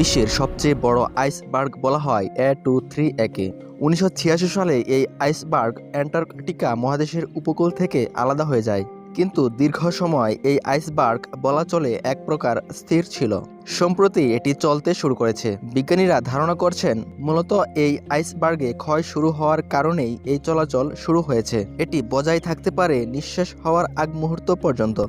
বিশ্বের সবচেয়ে বড় আইসবার্গ বলা হয় A238-কে। 1986 সালে এই আইসবার্গ অ্যান্টার্কটিকা মহাদেশের উপকূল থেকে আলাদা হয়ে যায়, কিন্তু দীর্ঘ সময় এই আইসবার্গ বলা চলে এক প্রকার স্থির ছিল। সম্প্রতি এটি চলতে শুরু করেছে। বিজ্ঞানীরা ধারণা করছেন মূলত এই আইসবার্গে ক্ষয় শুরু হওয়ার কারণেই এই চলাচল শুরু হয়েছে। এটি বজায় থাকতে পারে নিঃশেষ হওয়ার আগ মুহূর্ত পর্যন্ত।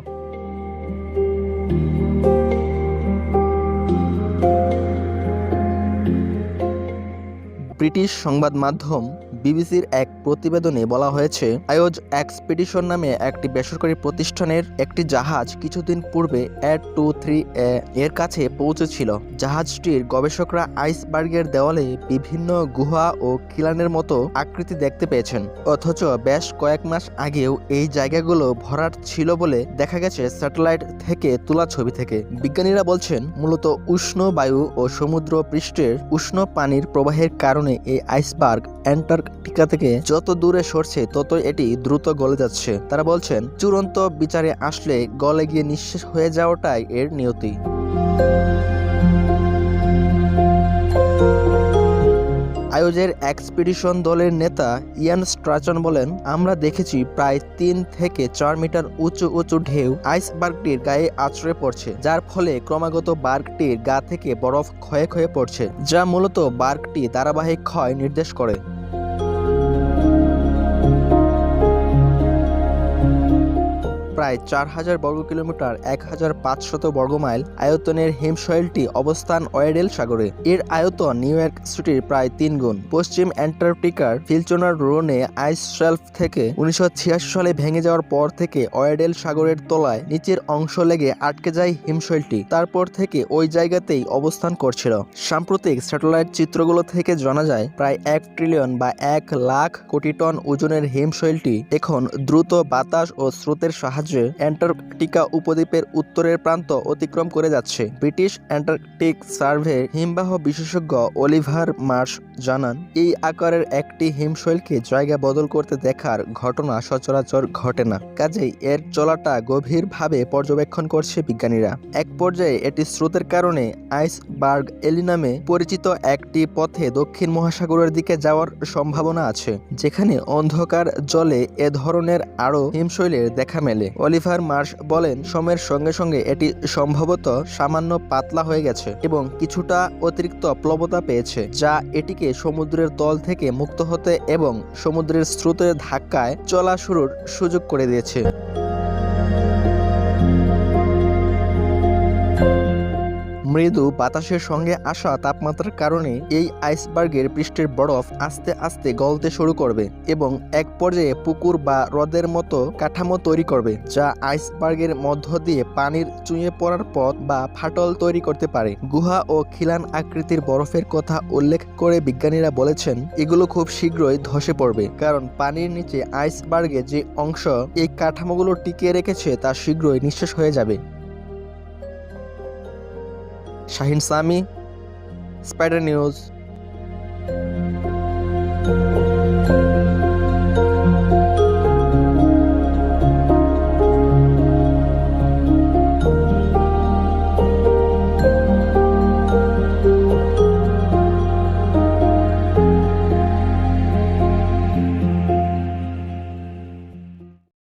ব্রিটিশ সংবাদ মাধ্যম বিবিসির এক প্রতিবেদনে বলা হয়েছে, আয়োজ এক্সপিডিশন নামে একটি বেসরকারি প্রতিষ্ঠানের একটি জাহাজ কিছুদিন পূর্বে A238 এর কাছে পৌঁছেছিল। জাহাজটির গবেষকরা আইসবার্গের দেওয়ালে বিভিন্ন গুহা ও খিলানের মতো আকৃতি দেখতে পেয়েছেন, অথচ বেশ কয়েক মাস আগেও এই জায়গাগুলো ভরাট ছিল বলে দেখা গেছে স্যাটেলাইট থেকে তোলা ছবি থেকে। বিজ্ঞানীরা বলছেন, মূলত উষ্ণ বায়ু ও সমুদ্র পৃষ্ঠের উষ্ণ পানির প্রবাহের কারণে এই আইসবার্গ অ্যান্টার্কটিকা থেকে যত দূরে সরছে ততই এটি দ্রুত গলে যাচ্ছে। তারা বলছেন, চূড়ান্ত বিচারে আসলে গলে গিয়ে নিঃশেষ হয়ে যাওয়াটাই এর নিয়তি। আয়োজের এক্সপিডিশন দলের নেতা ইয়ান স্ট্রাচন বলেন, আমরা দেখেছি প্রায় 3 থেকে 4 মিটার উঁচু উঁচু ঢেউ আইসবার্গটির গায়ে আছড়ে পড়ছে, যার ফলে ক্রমাগত বার্গটির গা থেকে বরফ ক্ষয়ে ক্ষয়ে পড়ছে, যা মূলত বার্গটি ধারাবাহিক ক্ষয় নির্দেশ করে। প্রায় 4000 বর্গ কিলোমিটার 1500 বর্গমাইল আয়তনের হিমশৈলটি অবস্থান ওয়েডেল সাগরে। এর আয়তন নিউ ইয়র্ক সিটির প্রায় 3 গুণ। পশ্চিম অ্যান্টার্কটিকার ফিলচনার রোনে আইস শেলফ থেকে 1986 সালে ভেঙে যাওয়ার পর থেকে ওয়েডেল সাগরের তলায় নিচের অংশ লেগে আটকে যায় হিমশৈলটি। তারপর থেকে ওই জায়গাতেই অবস্থান করছিল। সাম্প্রতিক স্যাটেলাইট চিত্রগুলো থেকে জানা যায়, প্রায় 1 ট্রিলিয়ন বা 1 লাখ কোটি টন ওজনের হিমশৈলটি এখন দ্রুত বাতাস ও স্রোতের সাহায্যে অ্যান্টার্কটিকা উপদ্বীপের উত্তরের প্রান্ত অতিক্রম করে যাচ্ছে। ব্রিটিশ অ্যান্টার্কটিক সার্ভে হিমবাহ বিশেষজ্ঞ অলিভার মার্শ জানান, এই আকারের একটি হিমশৈলকে জায়গা বদল করতে দেখার ঘটনা সচরাচর ঘটে না। কাজেই এর চলাটা গভীরভাবে পর্যবেক্ষণ করছে বিজ্ঞানীরা। এক পর্যায়ে এটি স্রোতের কারণে আইসবার্গ এলি নামে পরিচিত একটি পথে দক্ষিণ মহাসাগরের দিকে যাওয়ার সম্ভাবনা আছে, যেখানে অন্ধকার জলে এ ধরনের আরও হিমশৈলের দেখা মেলে। অলিভার মার্শ বলেন, সময়ের সঙ্গে সঙ্গে এটি সম্ভবত সামান্য পাতলা হয়ে গেছে এবং কিছুটা অতিরিক্ত প্লবতা পেয়েছে, যা এটিকে সমুদ্রের তল থেকে মুক্ত হতে এবং সমুদ্রের স্রোতের ধাক্কায় চলা শুরুর সুযোগ করে দিয়েছে। মৃদু বাতাসের সঙ্গে আসা তাপমাত্রার কারণে এই আইসবার্গের পৃষ্ঠের বরফ আস্তে আস্তে গলতে শুরু করবে এবং এক পর্যায়ে পুকুর বা হ্রদের মতো কাঠামো তৈরি করবে, যা আইসবার্গের মধ্য দিয়ে পানির চুঁয়ে পড়ার পথ বা ফাটল তৈরি করতে পারে। গুহা ও খিলান আকৃতির বরফের কথা উল্লেখ করে বিজ্ঞানীরা বলেছেন, এগুলো খুব শীঘ্রই ধসে পড়বে, কারণ পানির নিচে আইসবার্গে যে অংশ এই কাঠামোগুলো টিকিয়ে রেখেছে তা শীঘ্রই নিঃশেষ হয়ে যাবে। Shahin Sami, spider news.